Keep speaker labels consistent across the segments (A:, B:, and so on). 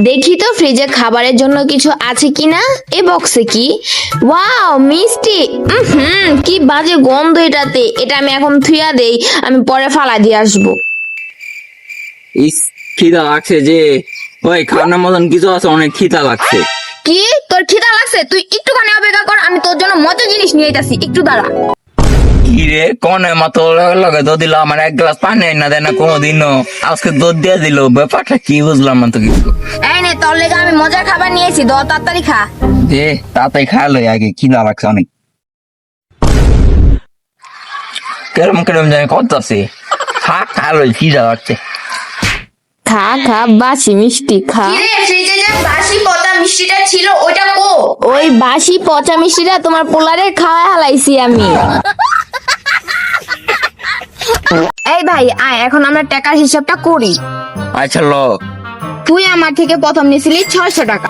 A: দেখি তো ফ্রিজে খাবারের জন্য কিছু আছে কিনা। এ বক্সে কি? ওয়াও, মিষ্টি। কি বাজে গন্ধ এটাতে। এটা আমি এখন থুয়া দেই, আমি পরে ফালা দিয়ে আসবো।
B: ইস, খিদা লাগছে যে। ওই খাওয়ানোর মতন কিছু আছে, অনেক খিদা লাগছে।
A: কি তোর খিদা লাগছে? তুই একটুখানি অপেক্ষা কর, আমি তোর জন্য মজা জিনিস নিয়ে আইতাছি, একটু দাঁড়া।
B: কি রে, কনে মাত্র লগে তো দিল, আমার এক গ্লাস পানি না দেয় না কোনোদিনও, আজকে দুধ দিয়ে দিল। ব্যাপারটা কি বুঝলাম না তো কিছু।
A: এই নে, তোর লেগে আমি মজার খাবার নিয়েছি, তাড়াতাড়ি খা।
B: যে তাতেই খাইলো আগে, খিদা লাগছে অনেক। কেরম কেরম জানি করতেছে। খাইলো, খিদা লাগছে।
A: খা খা, বাসি মিষ্টি খা। ফ্রিজে যে বাসি পচা মিষ্টিটা ছিল ওটা কো? ওই বাসি পচা মিষ্টিটা তোমার পোলারে খাওয়া হালাইছি আমি। এই ভাই আয়, এখন আমরা টাকার হিসাবটা করি।
B: আচ্ছা ল।
A: তুই আমার থেকে প্রথম নিছিলি 600 টাকা,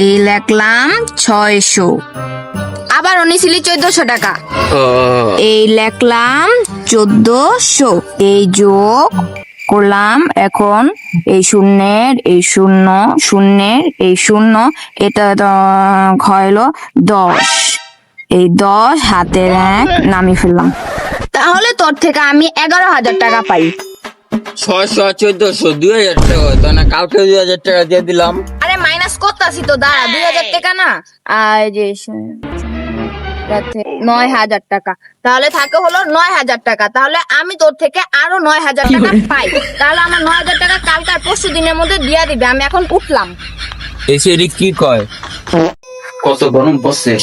A: এই লেখলাম 600। আবার নিছিলি 1400 টাকা,
B: ও,
A: এই লেখলাম 1400। এই যোগ করলাম, এখন এই শূন্যের এই শূন্য, শূন্যের এই শূন্য, এটা হলো 10। এই 10 হাতের এক নামিয়ে ফেললাম। তাহলে তোর থেকে আমি 11,000 টাকা পাই।
B: 600 1400 2000 টাকা হতো না? কালকে 2000 টাকা দিয়ে দিলাম।
A: আরে মাইনাস করতাছি তো, দাঁড়া। 2000 টাকা না, আর যে 9,000 টাকা, তাহলে থাকে হলো 9,000 টাকা। তাহলে আমি তোর থেকে আরো 9,000 টাকা পাই। তাহলে আমার 9,000 টাকা কালকে আর পরশু দিনের মধ্যে দিয়ে দিবে। আমি এখন উঠলাম।
B: এসে কি কয়? কত গরম পড়ছে।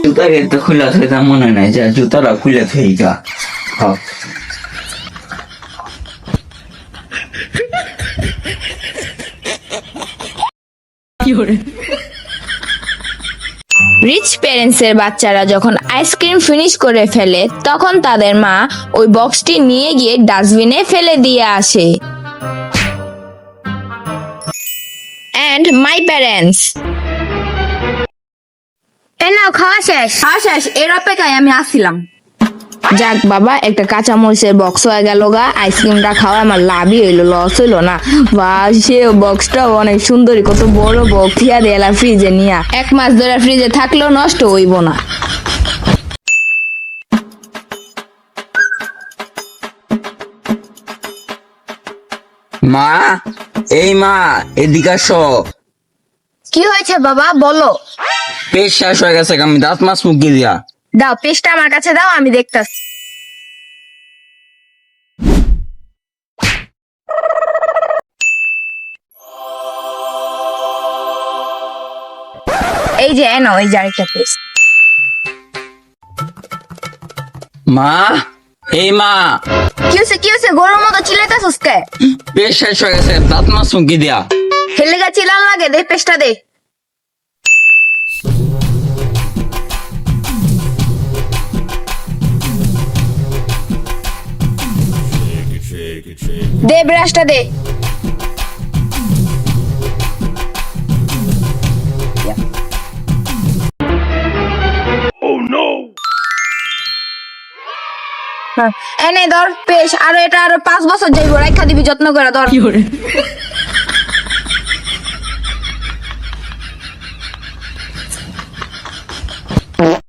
B: জুতা কিন্তু খুলে আছে, তা মনে নাই যে জুতাটা খুলে থেইকা।
A: রিচ প্যারেন্টস এর বাচ্চারা যখন আইসক্রিম ফিনিশ করে ফেলে, তখন তাদের মা ওই বক্সটি নিয়ে গিয়ে ডাস্টবিনে ফেলে দিয়ে আসে। And my parents. নাও, খাওয়া শেষ। খাওয়া শেষ, এর অপেক্ষায় আমি আসছিলাম। যাক বাবা, একটা কাঁচা মরিচের বক্স হয়ে গেল গা। আইসক্রিমটা খাওয়া আমার লাভই হইলো, লস হইলো না। বা সে বক্সটাও অনেক সুন্দরী, কত বড় বক্স। থিয়া দেলা ফ্রিজে নিয়া 1 মাস ধরে ফ্রিজে থাকলেও নষ্ট হইব না।
B: মা, এই মা, এদিকে আসো।
A: কি হয়েছে বাবা, বলো।
B: পেট শেষ হয়ে গেছে, আমি দাঁত মাছ মুখি দিয়া।
A: দাও, পেস্টটা আমার কাছে দাও, আমি দেখতাছি। এই যে এনো, এই যে আরেকটা পেস্ট।
B: মা, এই মা,
A: কি হয়েছে গরুর মতো চিল্লাইতাছস কে?
B: পেট শেষ হয়ে গেছে, দাঁত মাছ মুখি দিয়া।
A: হেলে গা চিল্লান লাগে, দে পেস্টটা দে। দে ব্রাশটা দে। এনে ধর পেস্ট, আর এটা আরো 5 বছর যাইব, রাখা দিবি যত্ন করে ধর।